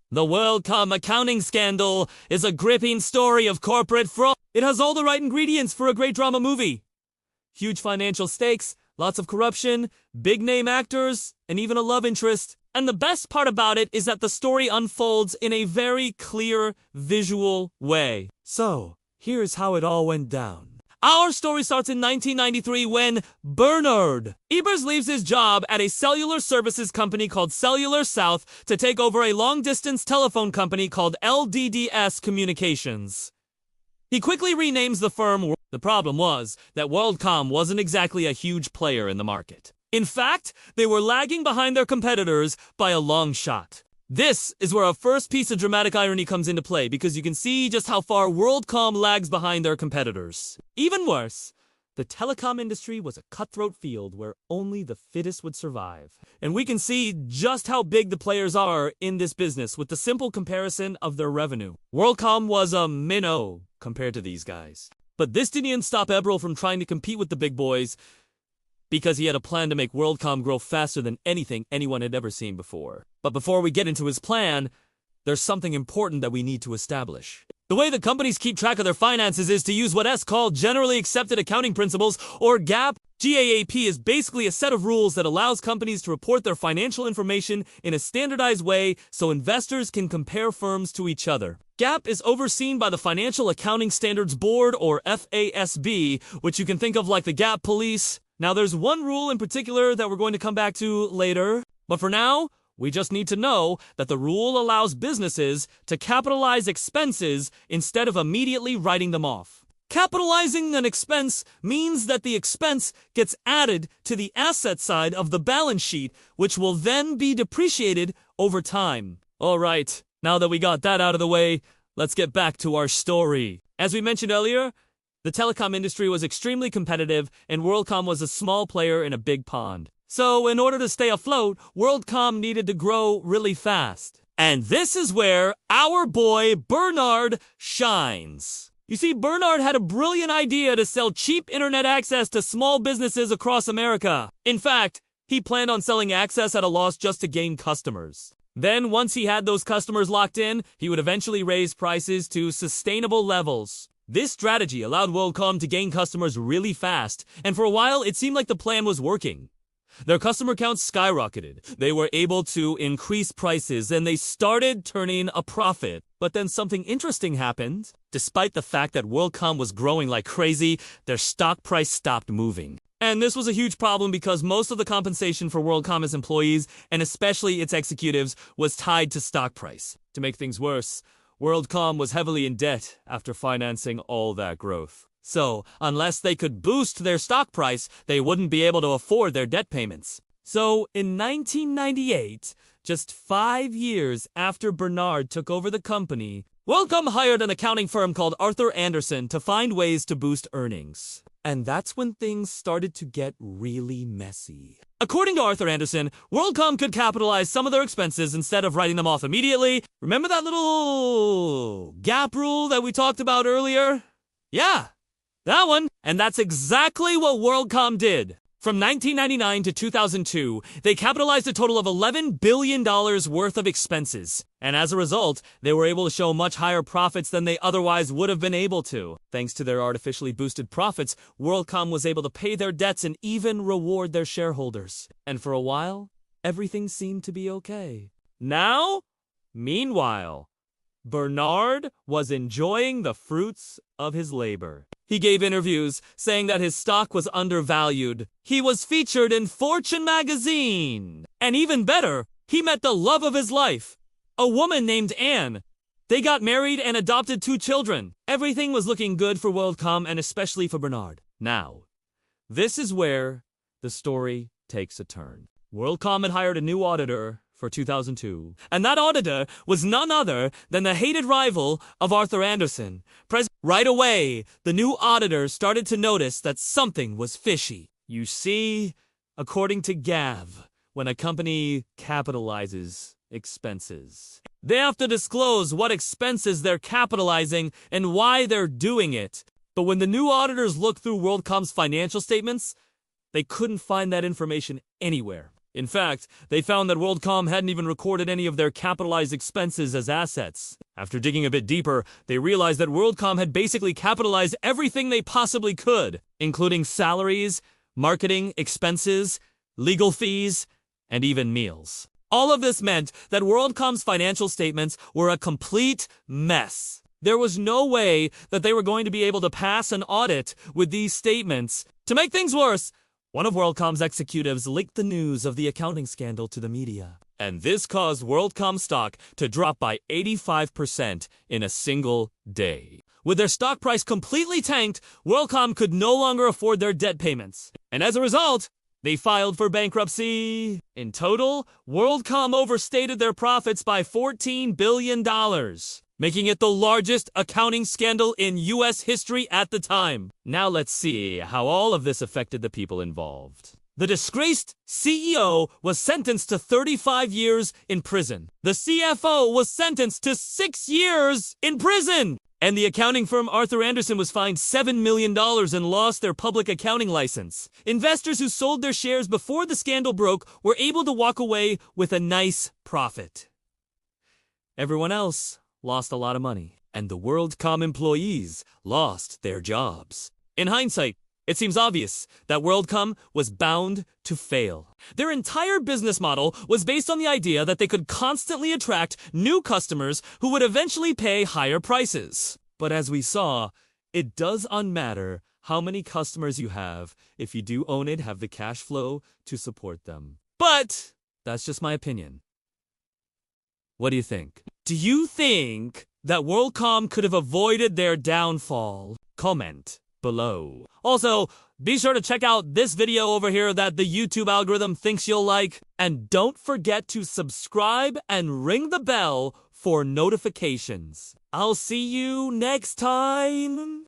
The WorldCom Accounting Scandal is a gripping story of corporate fraud. It has all the right ingredients for a great drama movie. Huge financial stakes, lots of corruption, big-name actors, and even a love interest. And the best part about it is that the story unfolds in a very clear, visual way. So, here's how it all went down. Our story starts in 1993 when Bernard Ebbers leaves his job at a cellular services company called Cellular South to take over a long-distance telephone company called LDDS Communications. He quickly renames the firm. The problem was that WorldCom wasn't exactly a huge player in the market. In fact, they were lagging behind their competitors by a long shot. This is where our first piece of dramatic irony comes into play, because you can see just how far WorldCom lags behind their competitors. Even worse, the telecom industry was a cutthroat field where only the fittest would survive. And we can see just how big the players are in this business with the simple comparison of their revenue. WorldCom was a minnow compared to these guys. But this didn't even stop Ebbers from trying to compete with the big boys, because he had a plan to make WorldCom grow faster than anything anyone had ever seen before. But before we get into his plan, there's something important that we need to establish. The way that companies keep track of their finances is to use what's called Generally Accepted Accounting Principles, or GAAP. GAAP is basically a set of rules that allows companies to report their financial information in a standardized way so investors can compare firms to each other. GAAP is overseen by the Financial Accounting Standards Board, or FASB, which you can think of like the GAAP police. Now, there's one rule in particular that we're going to come back to later, but for now, we just need to know that the rule allows businesses to capitalize expenses instead of immediately writing them off. Capitalizing an expense means that the expense gets added to the asset side of the balance sheet, which will then be depreciated over time. All right, now that we got that out of the way, let's get back to our story. As we mentioned earlier, the telecom industry was extremely competitive, and WorldCom was a small player in a big pond. So, in order to stay afloat, WorldCom needed to grow really fast. And this is where our boy Bernard shines. You see, Bernard had a brilliant idea to sell cheap internet access to small businesses across America. In fact, he planned on selling access at a loss just to gain customers. Then, once he had those customers locked in, he would eventually raise prices to sustainable levels. This strategy allowed WorldCom to gain customers really fast, and for a while it seemed like the plan was working. Their customer counts skyrocketed, they were able to increase prices, and they started turning a profit. But then something interesting happened. Despite the fact that WorldCom was growing like crazy, their stock price stopped moving. And this was a huge problem because most of the compensation for WorldCom's employees, and especially its executives, was tied to stock price. To make things worse, WorldCom was heavily in debt after financing all that growth. So, unless they could boost their stock price, they wouldn't be able to afford their debt payments. So, in 1998, just 5 years after Bernard took over the company, WorldCom hired an accounting firm called Arthur Andersen to find ways to boost earnings. And that's when things started to get really messy. According to Arthur Andersen, WorldCom could capitalize some of their expenses instead of writing them off immediately. Remember that little GAAP rule that we talked about earlier? Yeah, that one. And that's exactly what WorldCom did. From 1999 to 2002, they capitalized a total of $11 billion worth of expenses. And as a result, they were able to show much higher profits than they otherwise would have been able to. Thanks to their artificially boosted profits, WorldCom was able to pay their debts and even reward their shareholders. And for a while, everything seemed to be okay. Now, meanwhile, Bernard was enjoying the fruits of his labor. He gave interviews saying that his stock was undervalued. He was featured in Fortune magazine. And even better, he met the love of his life, a woman named Anne. They got married and adopted 2 children. Everything was looking good for WorldCom and especially for Bernard. Now, this is where the story takes a turn. WorldCom had hired a new auditor for 2002, and that auditor was none other than the hated rival of Arthur Andersen. Right away, the new auditor started to notice that something was fishy. You see, according to GAAP, when a company capitalizes expenses, they have to disclose what expenses they're capitalizing and why they're doing it. But when the new auditors looked through WorldCom's financial statements, they couldn't find that information anywhere. In fact, they found that WorldCom hadn't even recorded any of their capitalized expenses as assets. After digging a bit deeper, they realized that WorldCom had basically capitalized everything they possibly could, including salaries, marketing, expenses, legal fees, and even meals. All of this meant that WorldCom's financial statements were a complete mess. There was no way that they were going to be able to pass an audit with these statements. To make things worse, one of WorldCom's executives leaked the news of the accounting scandal to the media. And this caused WorldCom stock to drop by 85% in a single day. With their stock price completely tanked, WorldCom could no longer afford their debt payments. And as a result, they filed for bankruptcy. In total, WorldCom overstated their profits by $14 billion, making it the largest accounting scandal in U.S. history at the time. Now let's see how all of this affected the people involved. The disgraced CEO was sentenced to 35 years in prison. The CFO was sentenced to 6 years in prison. And the accounting firm Arthur Andersen was fined $7 million and lost their public accounting license. Investors who sold their shares before the scandal broke were able to walk away with a nice profit. Everyone else lost a lot of money, and the WorldCom employees lost their jobs. In hindsight, it seems obvious that WorldCom was bound to fail. Their entire business model was based on the idea that they could constantly attract new customers who would eventually pay higher prices. But as we saw, it does unmatter how many customers you have if you do own it, have the cash flow to support them. But that's just my opinion. What do you think? Do you think that WorldCom could have avoided their downfall? Comment below. Also, be sure to check out this video over here that the YouTube algorithm thinks you'll like. And don't forget to subscribe and ring the bell for notifications. I'll see you next time.